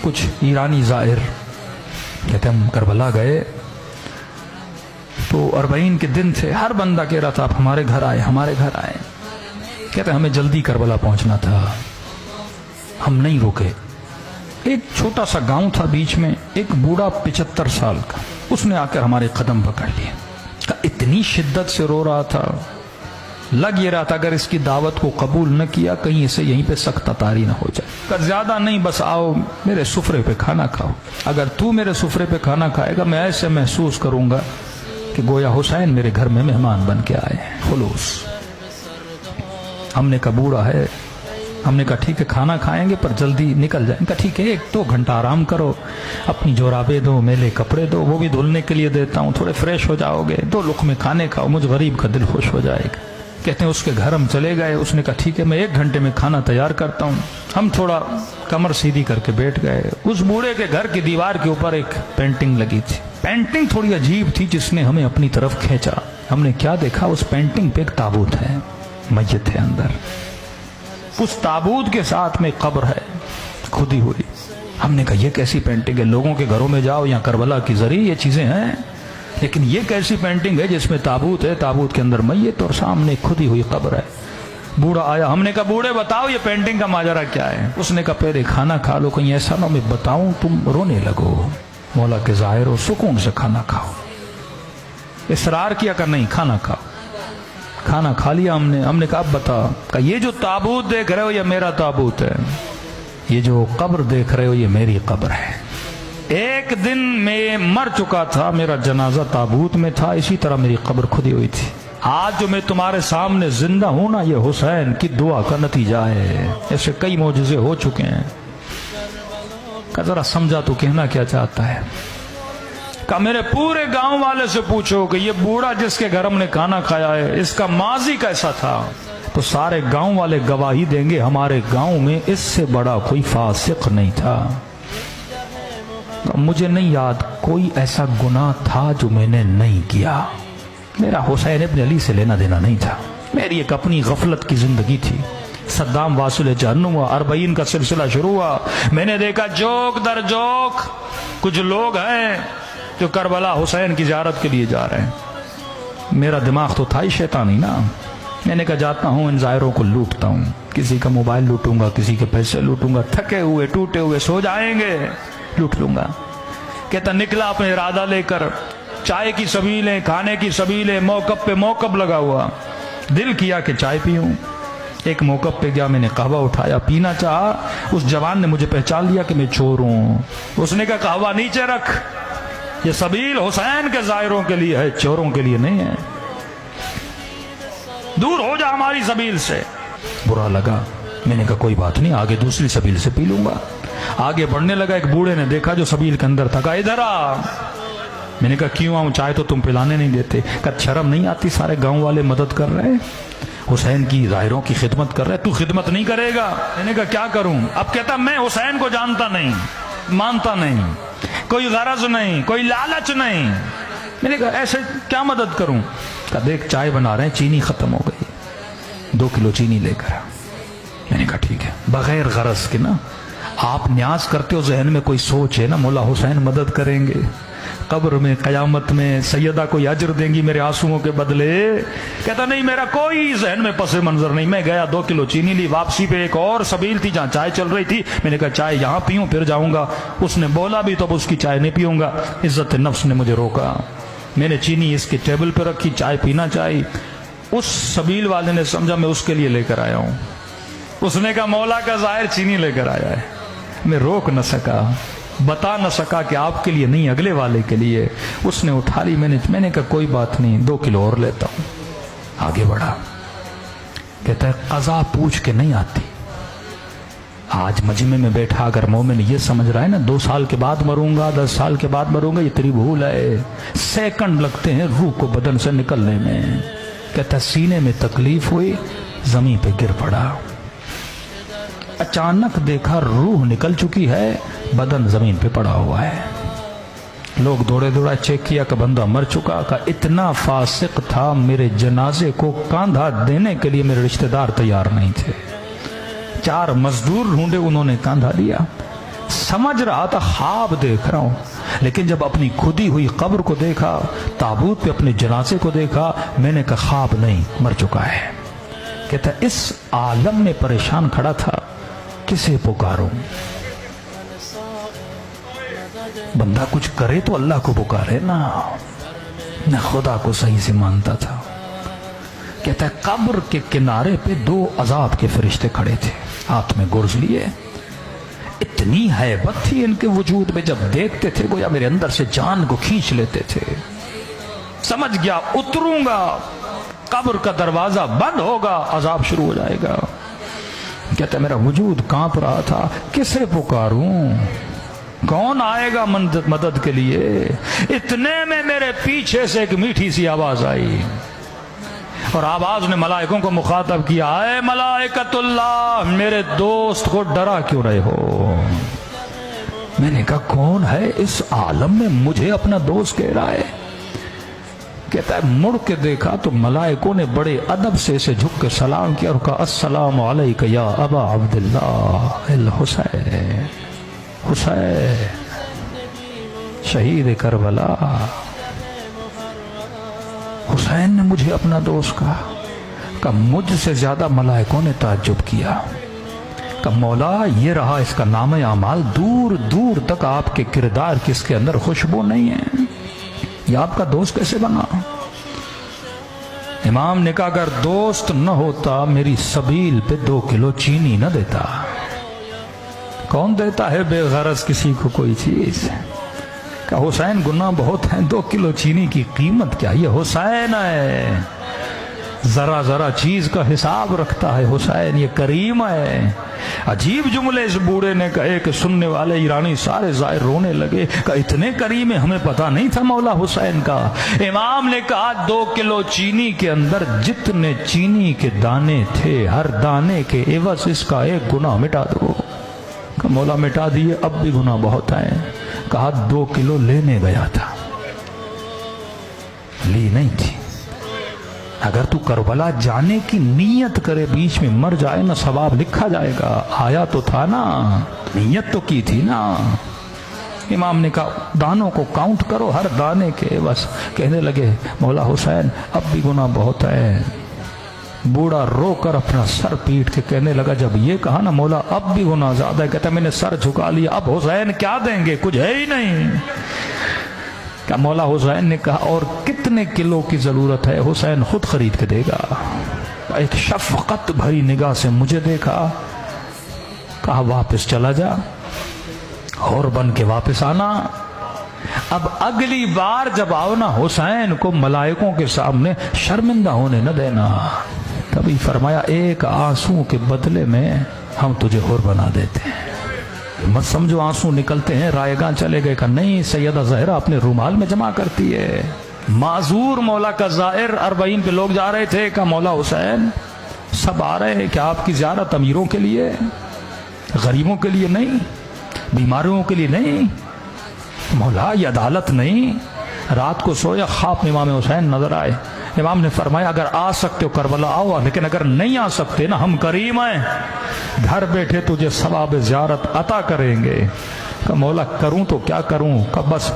कुछ ईरानी ज़ाहिर कहते हम करबला गए तो 40 के दिन थे, हर बंदा कह रहा था आप हमारे घर आए, हमारे घर आए। कहते हमें जल्दी करबला पहुंचना था, हम नहीं रुके। एक छोटा सा गांव था बीच में, एक बूढ़ा 75 साल का, उसने आकर हमारे कदम पकड़ लिए। इतनी शिद्दत से रो रहा था, लग ये रहा था अगर इसकी दावत को कबूल न किया कहीं इसे यहीं पे सख्त तारी न हो जाए। ज्यादा नहीं, बस आओ मेरे सुफरे पे खाना खाओ, अगर तू मेरे सुफरे पे खाना खाएगा मैं ऐसे महसूस करूंगा कि गोया हुसैन मेरे घर में मेहमान बन के आए हैं। खुलूस। हमने कहा बूढ़ा है, हमने कहा ठीक है खाना खाएंगे पर जल्दी निकल जाएंगे। ठीक है 1-2 घंटा आराम करो, अपनी जोराबे दो, मेले कपड़े दो, वो भी धुलने के लिए देता हूँ, थोड़े फ्रेश हो जाओगे, 2 लुक़मे खाने खाओ, मुझ गरीब का दिल खुश हो जाएगा। कहते हैं उसके घर हम चले गए, उसने कहा ठीक है मैं 1 घंटे में खाना तैयार करता हूँ। हम थोड़ा कमर सीधी करके बैठ गए। उस बूढ़े के घर की दीवार के ऊपर एक पेंटिंग लगी थी। पेंटिंग थोड़ी अजीब थी जिसने हमें अपनी तरफ खींचा। हमने क्या देखा, उस पेंटिंग पे एक ताबूत है, मस्जिद है अंदर, उस ताबूत के साथ में कब्र है खुदी हुई। हमने कहा ये कैसी पेंटिंग है, लोगों के घरों में जाओ या करबला की जरिए ये चीजें हैं, लेकिन ये कैसी पेंटिंग है जिसमें ताबूत है, ताबूत के अंदर मैयत और सामने खुदी हुई कब्र है। बूढ़ा आया, हमने कहा बूढ़े बताओ ये पेंटिंग का माजरा क्या है। उसने कहा पहले खाना खा लो, कहीं ऐसा ना मैं बताऊं तुम रोने लगो। मौला के ज़ाहिर हो, सुकून से खाना खाओ। इसरार किया कर नहीं, खाना खाओ। खाना खा लिया हमने कहा अब बता। कहा ये जो ताबूत देख रहे हो ये मेरा ताबूत है, ये जो कब्र देख रहे हो ये मेरी कब्र है। एक दिन मैं मर चुका था, मेरा जनाजा ताबूत में था, इसी तरह मेरी कब्र खुदी हुई थी। आज जो मैं तुम्हारे सामने जिंदा हूं ना, ये हुसैन की दुआ का नतीजा है। ऐसे कई मौजूज़े हो चुके हैं। का जरा समझा तो कहना क्या चाहता है। का मेरे पूरे गांव वाले से पूछो कि ये बूढ़ा जिसके घर हमने खाना खाया है इसका माजी कैसा था, तो सारे गांव वाले गवाही देंगे हमारे गांव में इससे बड़ा कोई फासिक नहीं था। तो मुझे नहीं याद कोई ऐसा गुनाह था जो मैंने नहीं किया। मेरा हुसैन इब्न अली से लेना देना नहीं था, मेरी एक अपनी गफलत की जिंदगी थी। सद्दाम वासिल जहन्नुम हुआ, 40 का सिलसिला शुरू हुआ। मैंने देखा जोक दर जोक कुछ लोग हैं जो करबला हुसैन की ज़ियारत के लिए जा रहे हैं। मेरा दिमाग तो था ही शैतानी ना। मैंने कहा जाता हूँ इन ज़ायरों को लूटता हूँ, किसी का मोबाइल लूटूंगा, किसी के पैसे लूटूंगा, थके हुए टूटे हुए सो जाएंगे, लूट लूंगा। कहता निकला अपने इरादा लेकर, चाय की सबीलें, खाने की सबीलें, मौकब पे मौकब लगा हुआ। दिल किया कि चाय पीऊं, एक मौकब पे गया, मैंने कहवा उठाया, पीना चाहा। उस जवान ने मुझे पहचान लिया कि मैं चोर हूं। उसने कहा कहवा नीचे रख, ये सबील हुसैन के ज़ायरों के लिए है, चोरों के लिए नहीं है, दूर हो जा हमारी सबील से। बुरा लगा, मैंने कहा कोई बात नहीं, आगे दूसरी सबील से पी लूंगा। आगे बढ़ने लगा, एक बूढ़े ने देखा जो सबील के अंदर था, कहा इधर आ। मैंने कहा क्यों आऊं, चाय तो तुम पिलाने नहीं देते। कहा शर्म नहीं आती, सारे गांव वाले मदद कर रहे हैं, हुसैन की ज़ाहिरों की खिदमत कर रहे हैं, तू खिदमत नहीं करेगा। मैंने कहा क्या करूं। अब कहता मैं हुसैन को जानता नहीं, मानता नहीं, कोई गरज नहीं, कोई लालच नहीं। मैंने कहा ऐसे क्या मदद करूं। कहा देख चाय बना रहे हैं, चीनी खत्म हो गई, 2 किलो चीनी लेकर आ। मैंने कहा ठीक है। बगैर गरज के ना, आप न्याज करते हो, जहन में कोई सोच है ना मौला हुसैन मदद करेंगे, कब्र में कयामत में सैयदा को अजर देंगी मेरे आंसुओं के बदले। कहता नहीं मेरा कोई जहन में पसे मंजर नहीं। मैं गया 2 किलो चीनी ली, वापसी पे एक और सबील थी जहाँ चाय चल रही थी। मैंने कहा चाय यहाँ पीऊं फिर जाऊंगा। उसने बोला भी तो अब उसकी चाय नहीं पीऊंगा। इज्जत नफ्स ने मुझे रोका। मैंने चीनी इसके टेबल पर रखी, चाय पीना चाहिए। उस सबील वाले ने समझा मैं उसके लिए लेकर आया हूँ। उसने कहा मौला का ज़ाहिर चीनी लेकर आया है। मैं रोक न सका, बता न सका कि आपके लिए नहीं अगले वाले के लिए। उसने उठा ली, मैंने कहा कोई बात नहीं, 2 किलो और लेता हूं। आगे बढ़ा, कहता है कज़ा पूछ के नहीं आती। आज मजमे में बैठा अगर मोमिन ये समझ रहा है ना 2 साल के बाद मरूंगा, 10 साल के बाद मरूंगा, ये तेरी भूल है। सेकंड लगते हैं रूह को बदन से निकलने में। कहता सीने में तकलीफ हुई, जमीन पे गिर पड़ा, अचानक देखा रूह निकल चुकी है, बदन जमीन पे पड़ा हुआ है। लोग दौड़े दौड़ा चेक किया कि बंदा मर चुका। का इतना फासिक था, मेरे जनाजे को कांधा देने के लिए मेरे रिश्तेदार तैयार नहीं थे। 4 मजदूर ढूंढे, उन्होंने कांधा दिया। سمجھ رہا تھا خواب دیکھ رہا ہوں، لیکن جب اپنی کھدی ہوئی قبر کو دیکھا، تابوت پہ اپنے جنازے کو دیکھا، میں نے کہا خواب نہیں، مر چکا ہے۔ کہتا ہے اس عالم میں پریشان کھڑا تھا، کسے پکاروں؟ بندہ کچھ کرے تو اللہ کو پکارے نا، میں خدا کو صحیح سے مانتا تھا۔ کہتا ہے قبر کے کنارے پہ 2 عذاب کے فرشتے کھڑے تھے، ہاتھ میں گرز لیے، اتنی ہیبت تھی ان کے وجود میں، جب دیکھتے تھے گویا میرے اندر سے جان کو کھینچ لیتے تھے۔ سمجھ گیا اتروں گا، قبر کا دروازہ بند ہوگا، عذاب شروع ہو جائے گا۔ کہتا ہے میرا وجود کانپ رہا تھا، کسے پکاروں؟ کون آئے گا مدد کے لیے؟ اتنے میں میرے پیچھے سے ایک میٹھی سی آواز آئی، اور آواز نے ملائکوں کو مخاطب کیا، اے ملائکۃ اللہ، میرے دوست کو ڈرا کیوں رہے ہو؟ میں نے کہا کون ہے اس عالم میں مجھے اپنا دوست کہہ رہا ہے؟ کہتا ہے مڑ کے دیکھا تو ملائکوں نے بڑے ادب سے اسے جھک کے سلام کیا اور کہا السلام علیک یا ابا عبداللہ الحسین، حسین شہید کربلا۔ حسین نے مجھے اپنا دوست کہا۔ کہ مجھ سے زیادہ ملائکوں نے تعجب کیا کہ مولا یہ رہا اس کا نام اعمال، دور دور تک آپ کے کردار کی اس کے اندر خوشبو نہیں ہے، یہ آپ کا دوست کیسے بنا؟ امام نے کہا اگر دوست نہ ہوتا میری سبیل پہ 2 کلو چینی نہ دیتا۔ کون دیتا ہے بے غرض کسی کو کوئی چیز؟ کہ حسین گناہ بہت ہیں، 2 کلو چینی کی قیمت کیا؟ یہ حسین ہے، ذرا ذرا چیز کا حساب رکھتا ہے حسین، یہ کریم ہے۔ عجیب جملے اس بوڑھے نے کہے کہ سننے والے ایرانی سارے ظاہر رونے لگے کہ اتنے کریم ہیں، ہمیں پتہ نہیں تھا مولا حسین کا۔ امام نے کہا 2 کلو چینی کے اندر جتنے چینی کے دانے تھے، ہر دانے کے عوض اس کا 1 گناہ مٹا دو۔ کہ مولا مٹا دیے، اب بھی گناہ بہت ہیں۔ کہا 2 کلو لینے گیا تھا، لی نہیں تھی۔ اگر تو کربلا جانے کی نیت کرے بیچ میں مر جائے نا، ثواب لکھا جائے گا۔ آیا تو تھا نا، نیت تو کی تھی نا۔ امام نے کہا دانوں کو کاؤنٹ کرو، ہر دانے کے بس۔ کہنے لگے مولا حسین اب بھی گناہ بہت ہے۔ بوڑھا رو کر اپنا سر پیٹ کے کہنے لگا جب یہ کہا نا مولا اب بھی گناہ زیادہ ہے، کہتا میں نے سر جھکا لیا، اب حسین کیا دیں گے؟ کچھ ہے ہی نہیں۔ کہ مولا حسین نے کہا اور کتنے کلو کی ضرورت ہے؟ حسین خود خرید کے دے گا۔ ایک شفقت بھری نگاہ سے مجھے دیکھا، کہا واپس چلا جا اور بن کے واپس آنا۔ اب اگلی بار جب آؤ نا حسین کو ملائکوں کے سامنے شرمندہ ہونے نہ دینا۔ تبھی فرمایا 1 آنسو کے بدلے میں ہم تجھے حر بنا دیتے ہیں۔ مت سمجھو آنسو نکلتے ہیں رائے گاں چلے گئے، کہ نہیں، سیدہ زہرا اپنے رومال میں جمع کرتی ہے۔ معذور مولا کا زائر 40 پہ لوگ جا رہے تھے، کہ مولا حسین سب آ رہے ہیں کہ آپ کی زیارت امیروں کے لیے، غریبوں کے لیے نہیں، بیماریوں کے لیے نہیں۔ مولا یہ عدالت نہیں۔ رات کو سویا، خواب میں امام حسین نظر آئے۔ امام نے فرمایا اگر آ سکتے ہو کربلا آؤ، لیکن اگر نہیں آ سکتے نا، ہم کریم ہیں، گھر بیٹھے تجھے ثواب زیارت عطا کریں گے۔ کہ مولا کروں تو کیا کروں؟ کہ بس